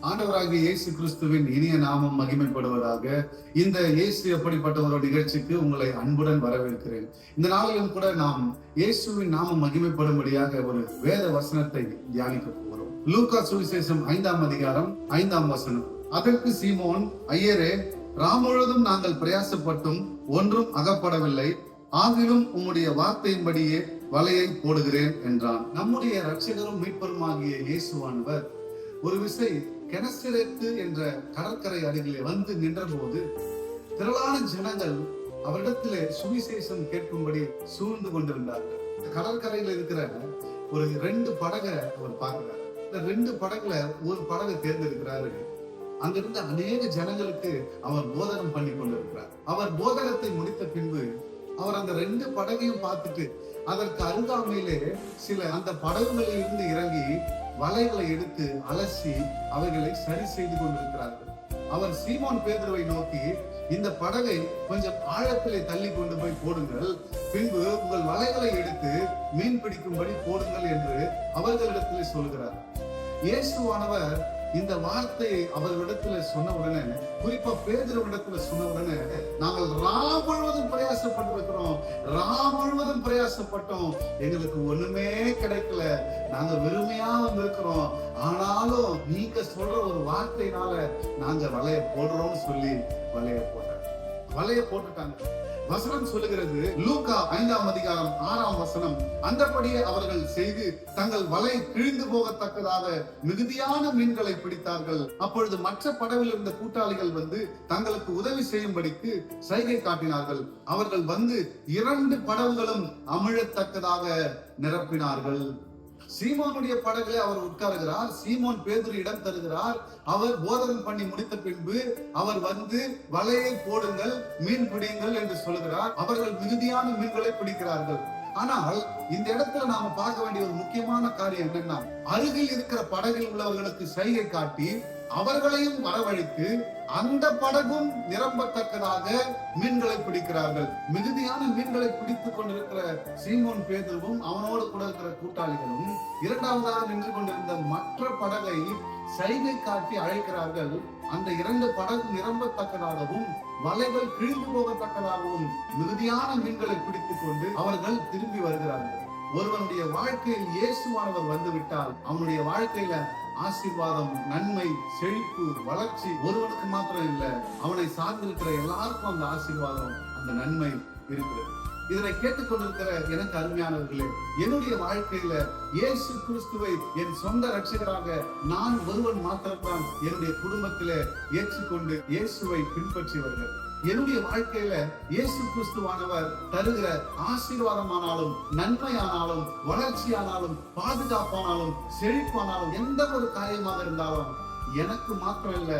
ஆண்டவராகிய இயேசு கிறிஸ்துவின் இனிய நாமம் மகிமைப்படுவதாக. இந்த இயேசு எப்படிப்பட்ட ஒரு நிகழ்ச்சிக்கு உங்களை அன்புடன் வரவேற்கிறேன். இந்த நாளிலும் கூட நாம் இயேசுவின் நாமம் மகிமைப்படும்படியாக ஒரு வேத வசனத்தை தியானிக்க போகிறோம். லூக்கா சுவிசேஷம் 5ஆம் அதிகாரம் 5ஆம் வசனம். அதற்கு சீமோன், ஐயரே, ராமுழுதும் நாங்கள் பிரயாசப்பட்டும் ஒன்றும் அகப்படவில்லை, ஆகிலும் உம்முடைய வார்த்தையின்படியே வலையை போடுகிறேன் என்றான். நம்முடைய இரட்சகரும் மீட்பருமாகிய இயேசுவானவர் ஒரு விசை கெனசரேத்து என்ற கடற்கரை அருகிலே வந்து நின்ற போது திரளான ஜனங்கள் அவரிடத்திலே சுவிசேஷம் கேட்கும்படி சூழ்ந்து கொண்டிருந்தார்கள். கடற்கரையில் இருக்கிற ஒரு 2 படகை அவர் பார்க்கிறார். இந்த 2 படகுல ஒரு படகை தேர்ந்தெடுக்கிறாரு. அங்கிருந்த அநேக ஜனங்களுக்கு அவர் போதகம் பண்ணி கொண்டிருக்கிறார். அவர் போதகத்தை முடித்த பின்பு அவர் அந்த 2 படகையும் பார்த்துட்டு அதற்கு அருகாமையிலே சில அந்த படகுகளில் இருந்து இறங்கி வலைகளை எடுத்து அலசி அவைகளை சரி செய்து கொண்டிருக்கிறார்கள். அவர் சீமோன் பேதுருவை நோக்கி, இந்த படகை கொஞ்சம் ஆழத்திலே தள்ளி கொண்டு போய் போடுங்கள், பின்பு உங்கள் வலைகளை எடுத்து மீன் பிடிக்கும்படி போடுங்கள் என்று அவர்களிடத்திலே சொல்கிறார். இயேசுவானவர் இந்த வார்த்தையை அவர்களிடத்துல சொன்ன உடனே, குறிப்பா பேதுருவிடத்துல சொன்ன உடனே, நாங்கள் முழுவதும் பிரயாசப்பட்டிருக்கிறோம், முழுவதும் பிரயாசப்பட்டோம், எங்களுக்கு ஒண்ணுமே கிடைக்கல, நாங்க வெறுமையா வந்திருக்கிறோம், ஆனாலும் நீங்க சொல்ற ஒரு வார்த்தையினால நாங்க வலைய போடுறோம்னு சொல்லி வலைய போட்டுட்டாங்க. வசனம் சொல்லுகிறது, லூக்கா 5ஆம் அதிகாரம் 6ஆம் வசனம். அந்தபடியே அவர்கள் செய்து தங்கள் வலை கிழிந்து போகத்தக்கதாக மிகுதியான மீன்களை பிடித்தார்கள். அப்பொழுது மற்ற படவில் இருந்த கூட்டாளிகள் வந்து தங்களுக்கு உதவி செய்யும்படிக்கு சைகை காட்டினார்கள். அவர்கள் வந்து 2 படகுகளும் அமிழத்தக்கதாக நிரப்பினார்கள். சீமோனுடைய படகுல அவர் உட்காருகிறார். சீமோன் பேதுரு இடம் தருகிறார். அவர் போதகம் பண்ணி முடித்த பின்பு அவர் வந்து வலையை போடுங்கள், மீன் பிடிங்கள் என்று சொல்கிறார். அவர்கள் மிகுதியான மீன்களை பிடிக்கிறார்கள். ஆனால் இந்த இடத்துல நாம பார்க்க வேண்டிய ஒரு முக்கியமான காரியம் என்னன்னா, அருகில் இருக்கிற படகில் உள்ளவர்களுக்கு சைகை காட்டி அவர்களையும் வரவழைத்து அந்த படகும் நிரம்பத்தக்கதாக மீன்களை பிடிக்கிறார்கள். மிகுதியான மீன்களை பிடித்துக் கொண்டிருக்கிற சீமோன் பேதுருவும் அவனோடு கூட இருக்கிற கூட்டாளிகளும் இரண்டாவதாக நின்று கொண்டிருந்த மற்ற படகை சைகை காட்டி அழைக்கிறார்கள். அந்த 2 படகு நிரம்பத்தக்கதாகவும் வலைகள் கிழிந்து போகத்தக்கதாகவும் மிகுதியான மீன்களை பிடித்துக் கொண்டு அவர்கள் திரும்பி வருகிறார்கள். ஒருவனுடைய வாழ்க்கையில் இயேசுவானவர் வந்துவிட்டால் அவனுடைய வாழ்க்கையில ஆசீர்வாதம், நன்மை, செழிப்பு, வளர்ச்சி ஒருவனுக்கு மாத்திரம் இல்ல, அவனை சார்ந்திருக்கிற எல்லாருக்கும் அந்த ஆசீர்வாதம், அந்த நன்மை இருக்கிறது. இதனை கேட்டுக்கொண்டிருக்கிற எனக்கு அருமையானவர்களே, என்னுடைய வாழ்க்கையில இயேசு கிறிஸ்துவை என் சொந்த ரட்சகராக நான் ஒருவன் மாத்திரம்தான் என்னுடைய குடும்பத்திலே ஏற்றுக்கொண்டு இயேசுவை பின்பற்றி வருகிறேன். என்னுடைய வாழ்க்கையில இயேசு கிறிஸ்துவானவர் தருகிற ஆசீர்வாதமானாலும், நன்மையானாலும், வளர்ச்சியானாலும், பாதுகாப்பானாலும், செழிப்பானாலும், எந்த ஒரு காரியமாக இருந்தாலும் எனக்கு மாத்திரம் இல்ல,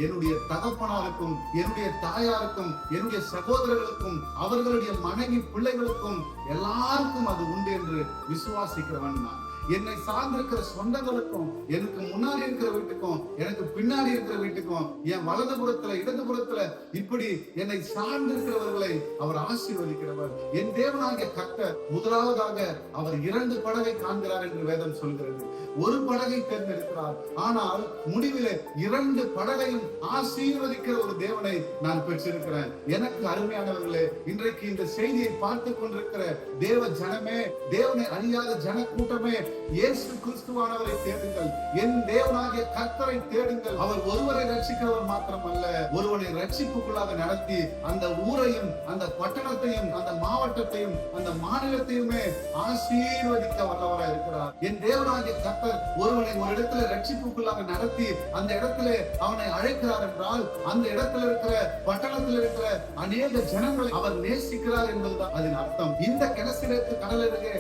என்னுடைய தகப்பனாருக்கும், என்னுடைய தாயாருக்கும், என்னுடைய சகோதரர்களுக்கும், அவர்களுடைய மனைவி பிள்ளைகளுக்கும் எல்லாருக்கும் அது உண்டு என்று விசுவாசிக்கிறவன் நான். என்னை சார்ந்திருக்கிற சொந்தங்களுக்கும், எனக்கு முன்னாடி இருக்கிற வீட்டுக்கும், எனக்கு பின்னாடி இருக்கிற வீட்டுக்கும், என் வலது புறத்துல இடது புறத்துல இப்படி என்னை சார்ந்திருக்கிறவர்களை அவர் ஆசீர்வதிக்கிறவர். என் தேவனாகிய கர்த்தர் முதலாவதாக அவர் 2 படகை காண்கிறார் என்று வேதம் சொல்கிறது. ஒரு படகை தேர்ந்தெடுக்கிறார், ஆனால் முடிவிலே 2 படகையும் ஆசீர்வதிக்கிற ஒரு தேவனை நான் பெற்றிருக்கிறேன். எனக்கு அருமையானவர்களே, இன்றைக்கு இந்த செய்தியை பார்த்து கொண்டிருக்கிற தேவ ஜனமே, தேவனை அறியாத ஜன கூட்டமே, இயேசு கிறிஸ்துவானவரை தேடுங்கள், என் தேவனாகிய கர்த்தரை தேடுங்கள். அவர் ஒருவரை ரட்சிக்கிறவர் மாத்திரம் அல்ல, ஒருவனை ரட்சிப்புக்குள்ளாக நடத்தி அந்த ஊரையும், அந்த பட்டணத்தையும், அந்த மாவட்டத்தையும், அந்த மாநிலத்தையுமே ஆசீர்வதிக்க வல்லவராக இருக்கிறார். என் தேவனாகிய கர்த்தர் ஒருவனை ஒரு இடத்துல ரட்சிப்புக்குள்ளாக நடத்தி அந்த இடத்துல அவனை அழைக்கிறார் என்றால், அந்த இடத்துல இருக்கிற பட்டணத்தில் இருக்கிற அநேக ஜனங்களை அவர் நேசிக்கிறார் என்பதுதான் அதன் அர்த்தம். இந்த கெனசரேத்து கடல் அருகே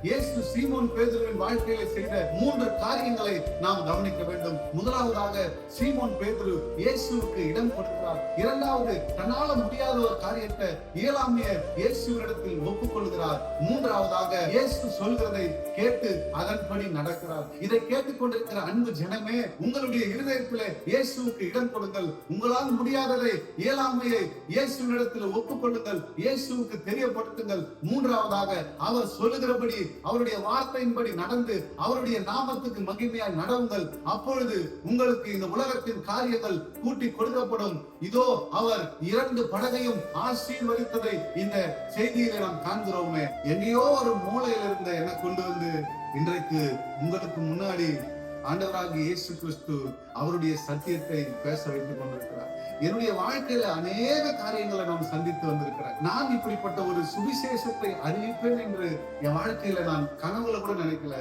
இயேசு சீமோன் பேதுருவின் வாழ்க்கையில செய்த 3 காரியங்களை நாம் கவனிக்க வேண்டும். முதலாவதாக, சீமோன் பேதுரு இயேசுவுக்கு இடம் கொடுக்கிறார். இரண்டாவது, தன்னால முடியாத ஒரு காரியத்தை இயலாமைய இயேசுவிடத்தில் ஒப்புக்கொள்கிறார். மூன்றாவதாக, இயேசு சொல்கிறதை கேட்டு அதன்படி நடக்கிறார். இதை கேட்டுக்கொண்டிருக்கிற அன்பு ஜனமே, உங்களுடைய இருதயத்திலே இயேசுவுக்கு இடம் கொடுங்கள். உங்களால் முடியாததை, இயலாமையை இயேசுவிடத்தில் ஒப்புக்கொள்ளுங்கள், இயேசுவுக்கு தெரியப்படுத்துங்கள். மூன்றாவதாக, அவர் சொல்லுகிறபடி, அவருடைய வார்த்தையின்படி நடந்து அவருடைய நாமத்துக்கு மகிமையாய் நடவுங்கள். அப்பொழுது உங்களுக்கு இந்த உலகத்தின் காரியங்கள் கூட்டி கொடுக்கப்படும். இதோ அவர் 2 படகையும் ஆசீர்வதித்ததை இந்த செய்தியில நாம் காண்கிறோமே. எங்கேயோ ஒரு மூலையில இருந்த என்னை கொண்டு வந்து இன்றைக்கு உங்களுக்கு முன்னாடி ஆண்டவராகிய இயேசு கிறிஸ்து அவருடைய சத்தியத்தை பேச வைத்துக் கொண்டிருக்கிறார். என்னுடைய வாழ்க்கையில அநேக காரியங்களை நான் சந்தித்து வந்திருக்கிறேன். நான் இப்படிப்பட்ட ஒரு சுவிசேஷத்தை அறிவிப்பேன் என்று என் வாழ்க்கையில நான் கனவுல கூட நினைக்கல.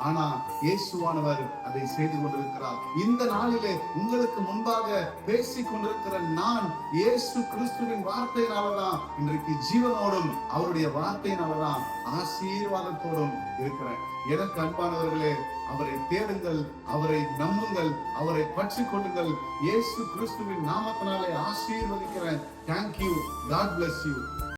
ஆனா இயேசுவானவர் அதை செய்து கொண்டிருக்கிறார். இந்த நாளிலே உங்களுக்கு முன்பாக பேசிக் கொண்டிருக்கிற நான் இயேசு கிறிஸ்துவின் வார்த்தையினாலதான் இன்றைக்கு ஜீவனோடும் அவருடைய வார்த்தையினாலதான் ஆசீர்வாதத்தோடும் இருக்கிறேன். எனக்கு அன்பானவர்களே, அவரை தேடுங்கள், அவரை நம்புங்கள், அவரை பற்றிக் கொள்ளுங்கள். இயேசு கிறிஸ்துவின் நாமத்தினாலே ஆசீர்வதிக்கிறேன். Thank you. God bless you.